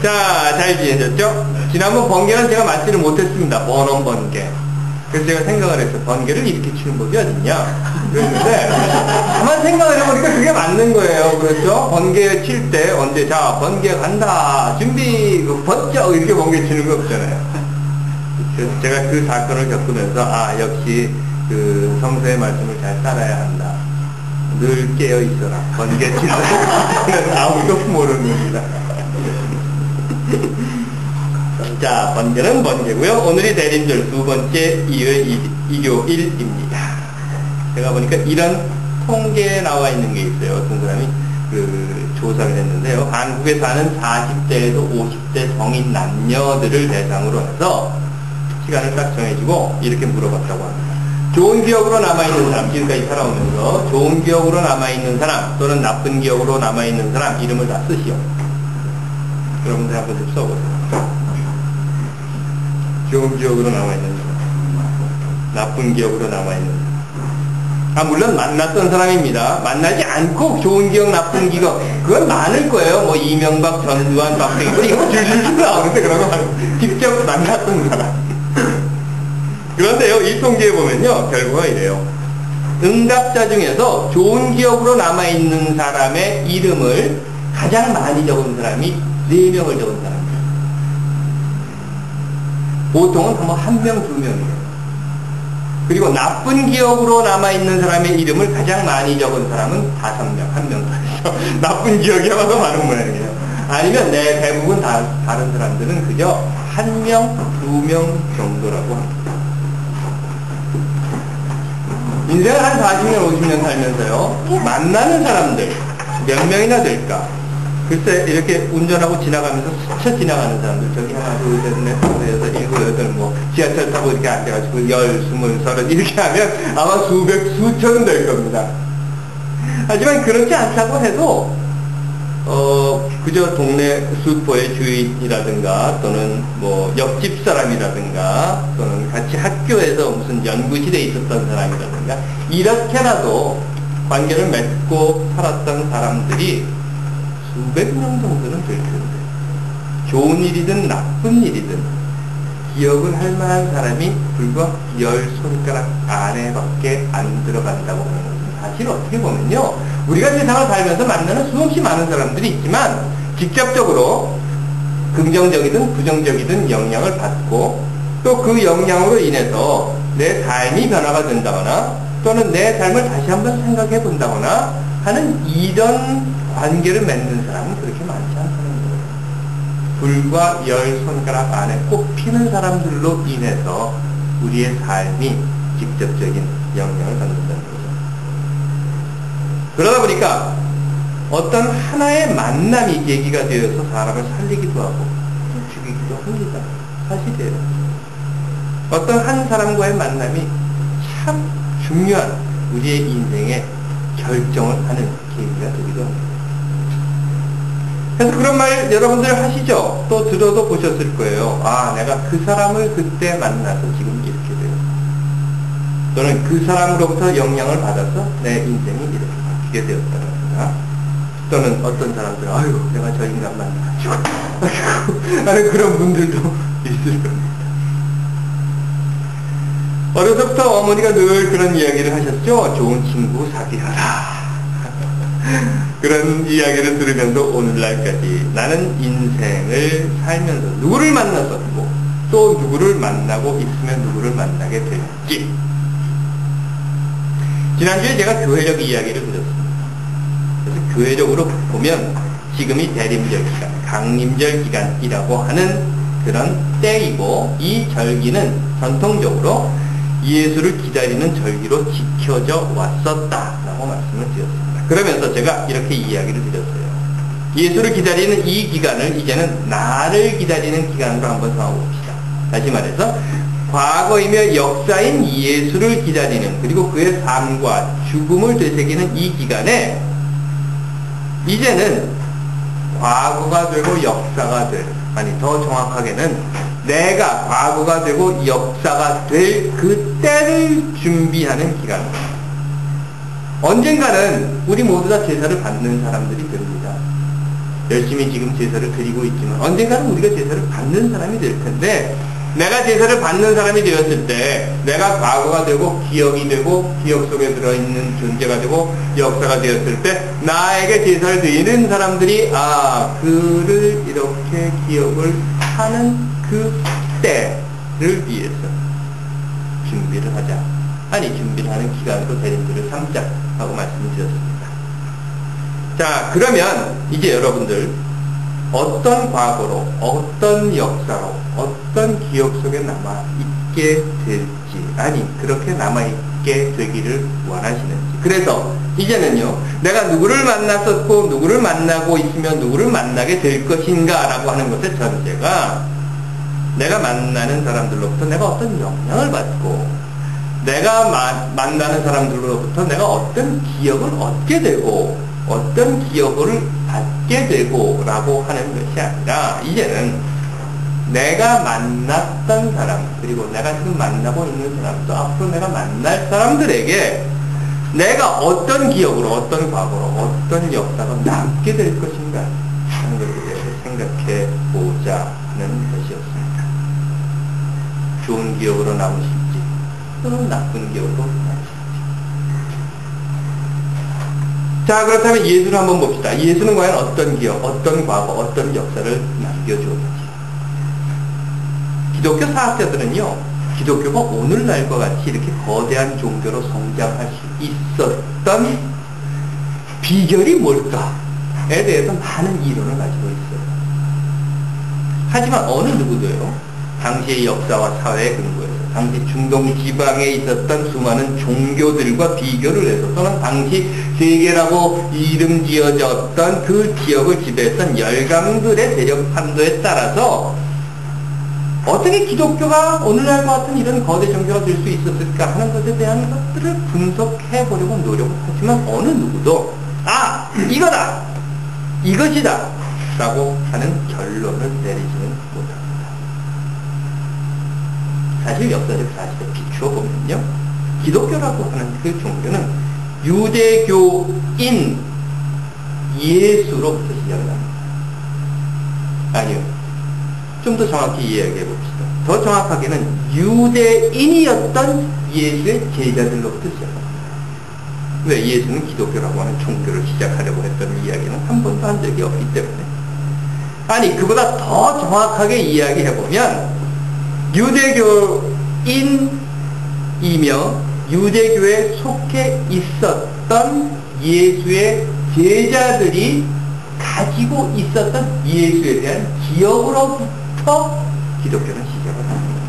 자, 잘 지내셨죠? 지난번 번개는 제가 맞지를 못했습니다. 번원 번개. 그래서 제가 생각을 했어요. 번개를 이렇게 치는 법이 어딨냐? 그랬는데, 가만 생각을 해보니까 그게 맞는 거예요. 그렇죠? 번개 칠 때 언제, 자, 번개 간다. 준비, 번쩍 이렇게 번개 치는 거 없잖아요. 그래서 제가 그 사건을 겪으면서, 아, 역시 그 성서의 말씀을 잘 따라야 한다. 늘 깨어 있어라. 번개 치는 사람은 아무도 모릅니다. 자, 번개는 번개고요. 오늘이 대림절 두 번째 일요일입니다. 제가 보니까 이런 통계에 나와 있는 게 있어요. 어떤 사람이 그 조사를 했는데요. 한국에 사는 40대에서 50대 성인 남녀들을 대상으로 해서 시간을 딱 정해주고 이렇게 물어봤다고 합니다. 좋은 기억으로 남아있는 사람, 지금까지 살아오면서 좋은 기억으로 남아있는 사람 또는 나쁜 기억으로 남아있는 사람 이름을 다 쓰시오. 여러분들 한번 좀 써보세요. 좋은 기억으로 남아있는 사람, 나쁜 기억으로 남아있는 사람. 아, 물론 만났던 사람입니다. 만나지 않고 좋은 기억, 나쁜 기억, 그건 많을 거예요. 뭐 이명박, 전두환, 박정희, 이거 줄줄줄 나오는데 그런 거 직접 만났던 사람. 그런데요, 이 통계에 보면요, 결과가 이래요. 응답자 중에서 좋은 기억으로 남아있는 사람의 이름을 가장 많이 적은 사람이 4명을 적은 사람이에요. 보통은 한 명, 2명이에요. 그리고 나쁜 기억으로 남아있는 사람의 이름을 가장 많이 적은 사람은 5명, 1명 더. 나쁜 기억이 아마도 많은 모양이에요. 아니면 대부분 다른 사람들은 그저 1명, 2명 정도라고 합니다. 인생을 한 40년, 50년 살면서요, 만나는 사람들 몇 명이나 될까? 글쎄, 이렇게 운전하고 지나가면서 스쳐 지나가는 사람들, 저기 하나, 둘, 셋, 넷, 다섯, 여섯, 일곱, 여덟, 뭐, 지하철 타고 이렇게 앉아가지고 10, 20, 30 이렇게 하면 아마 수백, 수천 될 겁니다. 하지만 그렇지 않다고 해도, 그저 동네 슈퍼의 주인이라든가, 또는 뭐, 옆집 사람이라든가, 또는 같이 학교에서 무슨 연구실에 있었던 사람이라든가, 이렇게라도 관계를 맺고 살았던 사람들이 수백 명 정도는 될 텐데, 좋은 일이든 나쁜 일이든 기억을 할 만한 사람이 불과 10손가락 안에밖에 안 들어간다고 하는 것은 사실 어떻게 보면요, 우리가 세상을 살면서 만나는 수없이 많은 사람들이 있지만 직접적으로 긍정적이든 부정적이든 영향을 받고 또 그 영향으로 인해서 내 삶이 변화가 된다거나 또는 내 삶을 다시 한번 생각해 본다거나 하는 이런 관계를 맺는 사람은 그렇게 많지 않다는 거예요. 불과 10손가락 안에 꼽히는 사람들로 인해서 우리의 삶이 직접적인 영향을 받는다는 거죠. 그러다 보니까 어떤 하나의 만남이 계기가 되어서 사람을 살리기도 하고 또 죽이기도 합니다. 사실이에요. 어떤 한 사람과의 만남이 참 중요한 우리의 인생의 결정을 하는 계기가 되기도 합니다. 그래서 그런 말 여러분들 하시죠? 또 들어도 보셨을 거예요. 아, 내가 그 사람을 그때 만나서 지금 이렇게 되었다. 또는 그 사람으로부터 영향을 받아서 내 인생이 이렇게 바뀌게 되었다든가. 또는 어떤 사람들은 아유, 내가 저 인간 만나가지고 아이고 하는 그런 분들도 있을 겁니다. 어려서부터 어머니가 늘 그런 이야기를 하셨죠. 좋은 친구 사귀어라. 그런 이야기를 들으면서 오늘날까지 나는 인생을 살면서 누구를 만났었고 또 누구를 만나고 있으면 누구를 만나게 될지. 지난주에 제가 교회적 이야기를 드렸습니다. 그래서 교회적으로 보면 지금이 대림절 기간, 강림절 기간이라고 하는 그런 때이고 이 절기는 전통적으로 예수를 기다리는 절기로 지켜져 왔었다라고 말씀을 드렸습니다. 그러면서 제가 이렇게 이야기를 드렸어요. 예수를 기다리는 이 기간을 이제는 나를 기다리는 기간으로 한번 삼아봅시다. 다시 말해서 과거이며 역사인 예수를 기다리는 그리고 그의 삶과 죽음을 되새기는 이 기간에 이제는 과거가 되고 역사가 될, 아니 더 정확하게는 내가 과거가 되고 역사가 될 그 때를 준비하는 기간입니다. 언젠가는 우리 모두 다 제사를 받는 사람들이 됩니다. 열심히 지금 제사를 드리고 있지만 언젠가는 우리가 제사를 받는 사람이 될 텐데, 내가 제사를 받는 사람이 되었을 때 내가 과거가 되고 기억이 되고 기억 속에 들어있는 존재가 되고 역사가 되었을 때 나에게 제사를 드리는 사람들이 그를 이렇게 기억을 하는 그 때를 위해서 준비를 하자. 아니, 준비를 하는 기간으로 대림절을 삼자 하고 말씀을 드렸습니다. 자, 그러면 이제 여러분들 어떤 과거로, 어떤 역사로, 어떤 기억 속에 남아있게 될지, 아니 그렇게 남아있게 되기를 원하시는지. 그래서 이제는요, 내가 누구를 만났었고 누구를 만나고 있으면 누구를 만나게 될 것인가 라고 하는 것의 전제가, 내가 만나는 사람들로부터 내가 어떤 영향을 받고, 내가 만나는 사람들로부터 내가 어떤 기억을 얻게 되고 어떤 기억을 받게 되고 라고 하는 것이 아니라, 이제는 내가 만났던 사람, 그리고 내가 지금 만나고 있는 사람, 또 앞으로 내가 만날 사람들에게 내가 어떤 기억으로, 어떤 과거로, 어떤 역사가 남게 될 것인가 하는 것에 대해서 생각해 보자 하는 것이었습니다. 좋은 기억으로 남으실지 또는 나쁜 기억으로 남으실지. 자, 그렇다면 예수를 한번 봅시다. 예수는 과연 어떤 기억, 어떤 과거, 어떤 역사를 남겨주었는지. 기독교 사학자들은요, 기독교가 오늘날과 같이 이렇게 거대한 종교로 성장할 수 있었던 비결이 뭘까에 대해서 많은 이론을 가지고 있어요. 하지만 어느 누구도요, 당시의 역사와 사회에 근거해서 당시 중동 지방에 있었던 수많은 종교들과 비교를 해서, 또는 당시 세계라고 이름 지어졌던 그 지역을 지배했던 열강들의 대륙 판도에 따라서 어떻게 기독교가 오늘날과 같은 이런 거대 종교가 될 수 있었을까 하는 것에 대한 것들을 분석해 보려고 노력을 하지만 어느 누구도 이거다! 이것이다! 라고 하는 결론을 내리지는 못합니다. 사실 역사적 사실에 비추어 보면요, 기독교라고 하는 그 종교는 유대교인 예수로부터 시작합니다. 아니요, 좀 더 정확히 이야기해 봅시다. 더 정확하게는 유대인이었던 예수의 제자들로부터 시작합니다. 왜? 예수는 기독교라고 하는 종교를 시작하려고 했던 이야기는 한 번도 한 적이 없기 때문에. 아니, 그보다 더 정확하게 이야기해 보면 유대교인이며 유대교에 속해 있었던 예수의 제자들이 가지고 있었던 예수에 대한 기억으로부터 기독교는 시작을 합니다.